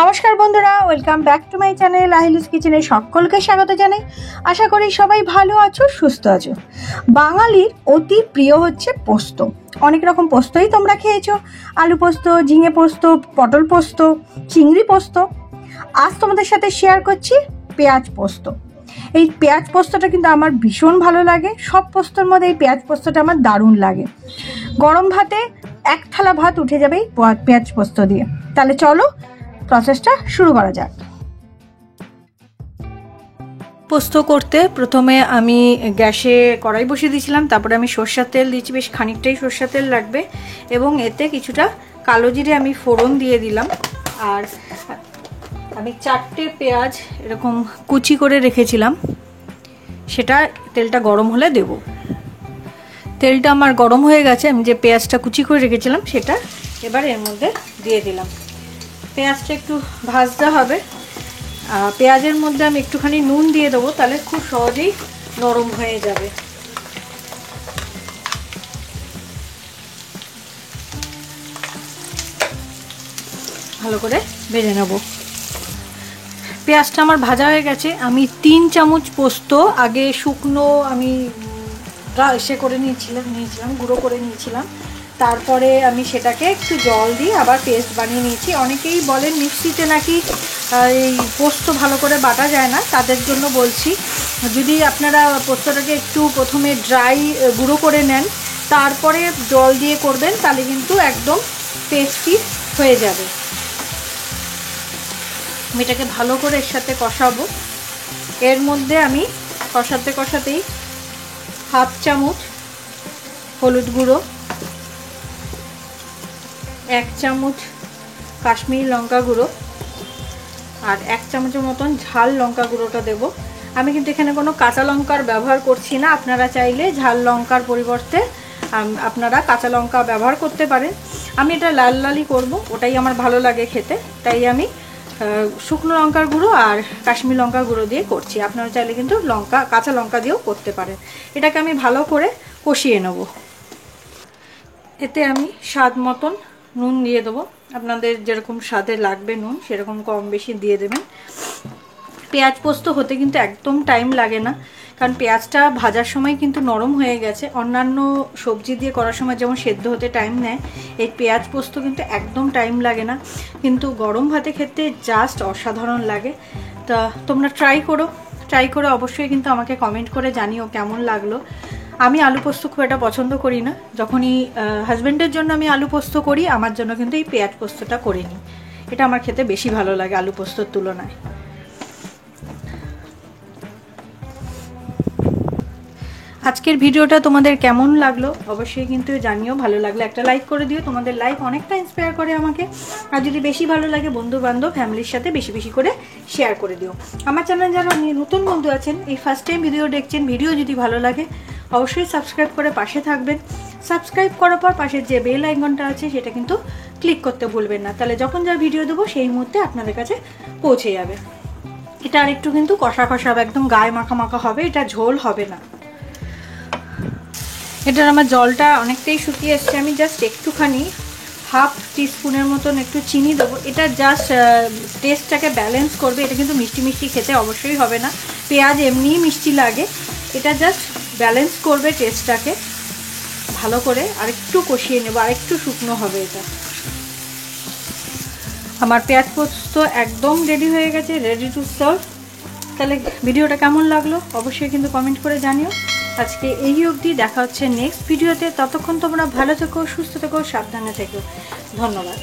নমস্কার বন্ধুরা, welcome back to my channel Ahilu's কিচেনে সকলকে স্বাগত জানাই। আশা করি সবাই ভালো আছো, সুস্থ আছো। বাঙালির অতি প্রিয় হচ্ছে পোস্ত। অনেক রকম পোস্তই তোমরা খেয়েছো, আলু পোস্ত, ঝিঙে পোস্ত, পটল পোস্ত, চিংড়ি পোস্ত। আজ তোমাদের সাথে শেয়ার করছি পেঁয়াজ পোস্ত। এই পেঁয়াজ পোস্তটা কিন্তু আমার ভীষণ ভালো লাগে। সব পোস্তর মধ্যে এই পেঁয়াজ পোস্তটা আমার দারুণ লাগে। গরম ভাতে এক থালা ভাত উঠে যাবে এই পেঁয়াজ পোস্ত দিয়ে। তাহলে চলো প্রসেসটা শুরু করা যাক। পোস্ত করতে প্রথমে আমি গ্যাসে কড়াই বসিয়ে দিয়েছিলাম, তারপরে আমি সরষের তেল দিয়েছি, বেশ খানিকটাই সরষের তেল লাগবে, এবং এতে কিছুটা কালো জিরে আমি ফোড়ন দিয়ে দিলাম। আর আমি 4টে পেঁয়াজ এরকম কুচি করে রেখেছিলাম, সেটা তেলটা গরম হলে দেব। তেলটা আমার গরম হয়ে গেছে, আমি যে পেঁয়াজটা কুচি করে রেখেছিলাম সেটা এবার এর মধ্যে দিয়ে দিলাম। পেঁয়াজটা একটু ভাজতে হবে। পেঁয়াজের মধ্যে আমি একটুখানি নুন দিয়ে দেবো, তাহলে খুব সহজেই নরম হয়ে যাবে। ভালো করে ভেজে নেব। পেঁয়াজটা আমার ভাজা হয়ে গেছে। আমি 3 চামচ পোস্ত আগে শুকনো আমি এসে করে নিয়েছিলাম, গুঁড়ো করে নিয়েছিলাম। তারপরে আমি সেটাকে একটু জল দিয়ে আবার পেস্ট বানিয়ে নিয়েছি। অনেকেই বলেন মিক্সিতে নাকি এই পোস্ত ভালো করে বাটা যায় না, তাদের জন্য বলছি, যদি আপনারা পোস্তটাকে একটু প্রথমে ড্রাই গুঁড়ো করে নেন, তারপরে জল দিয়ে করবেন, তাহলে কিন্তু একদম পেস্টি হয়ে যাবে। আমি এটাকে ভালো করে এর সাথে কষাবো। এর মধ্যে আমি কষাতেই 1/2 চামচ হলুদ গুঁড়ো, 1 চামচ কাশ্মীরি লঙ্কা গুঁড়ো, আর 1 চামচের মতন ঝাল লঙ্কা গুঁড়োটা দেব। আমি কিন্তু এখানে কোনো কাঁচা লঙ্কার ব্যবহার করছি না। আপনারা চাইলে ঝাল লঙ্কার পরিবর্তে আপনারা কাঁচা লঙ্কা ব্যবহার করতে পারেন। আমি এটা লাল লালই করব, ওটাই আমার ভালো লাগে খেতে, তাই আমি শুকনো লঙ্কার গুঁড়ো আর কাশ্মীরি লঙ্কা গুঁড়ো দিয়ে করছি। আপনারা চাইলে কিন্তু কাঁচা লঙ্কা দিয়েও করতে পারেন। এটাকে আমি ভালো করে কষিয়ে নেব। এতে আমি স্বাদ মতন নুন দিয়ে দেবো। আপনাদের যেরকম স্বাদে লাগবে নুন সেরকম কম বেশি দিয়ে দেবেন। পেঁয়াজ পোস্ত হতে কিন্তু একদম টাইম লাগে না, কারণ পেঁয়াজটা ভাজার সময় কিন্তু নরম হয়ে গেছে। অন্যান্য সবজি দিয়ে করার সময় যেমন সেদ্ধ হতে টাইম নেয়, এই পেঁয়াজ পোস্ত কিন্তু একদম টাইম লাগে না, কিন্তু গরম ভাতে খেতে জাস্ট অসাধারণ লাগে। তা তোমরা ট্রাই করে অবশ্যই কিন্তু আমাকে কমেন্ট করে জানিও কেমন লাগলো। আমি আলু পোস্ত খুব একটা পছন্দ করি না। যখনই হাজব্যান্ডের জন্য আমি আলু পোস্ত করি, আমার জন্য কিন্তু এই পেঁয়াজ পোস্তটা করে নিই। এটা আমার খেতে বেশি ভালো লাগে আলু পোস্তর তুলনায়। আজকের ভিডিওটা তোমাদের কেমন লাগলো অবশ্যই কিন্তু জানিও। ভালো লাগলে একটা লাইক করে দিও, তোমাদের লাইক অনেকটা ইন্সপায়ার করে আমাকে। আর যদি বেশি ভালো লাগে, বন্ধু বান্ধব ফ্যামিলির সাথে বেশি বেশি করে শেয়ার করে দিও। আমার চ্যানেল যারা নতুন বন্ধু আছেন, এই ফার্স্ট টাইম ভিডিও দেখছেন, ভিডিও যদি ভালো লাগে অবশ্যই সাবস্ক্রাইব করে পাশে থাকবেন। সাবস্ক্রাইব করার পর পাশের যে বেল আইকনটা আছে সেটা কিন্তু ক্লিক করতে ভুলবেন না, তাহলে যখন যা ভিডিও দেবো সেই মুহূর্তে আপনাদের কাছে পৌঁছে যাবে। এটা আর একটু কিন্তু কষা হবে, একদম গায়ে মাখা মাখা হবে, এটা ঝোল হবে না। এটার আমার জলটা অনেকটাই শুকিয়ে এসছে। আমি জাস্ট একটুখানি 1/2 টিস্পুনের মতন একটু চিনি দেবো। এটা জাস্ট টেস্টটাকে ব্যালেন্স করবে। এটা কিন্তু মিষ্টি মিষ্টি খেতে অবশ্যই হবে না, পেঁয়াজ এমনিই মিষ্টি লাগে। এটা জাস্ট ব্যালেন্স করবে টেস্টটাকে। ভালো করে আরেকটু কষিয়ে নেবো, আরেকটু শুকনো হবে এটা। আমার পেঁয়াজ পোস্ত একদম রেডি হয়ে গেছে, রেডি টু সার্ভ। তাহলে ভিডিওটা কেমন লাগলো অবশ্যই কিন্তু কমেন্ট করে জানিও। আজকে এই অবধি, দেখা হচ্ছে নেক্সট ভিডিওতে। ততক্ষণ তোমরা ভালো থেকো, সুস্থ থেকো, সাবধানে থেকো। ধন্যবাদ।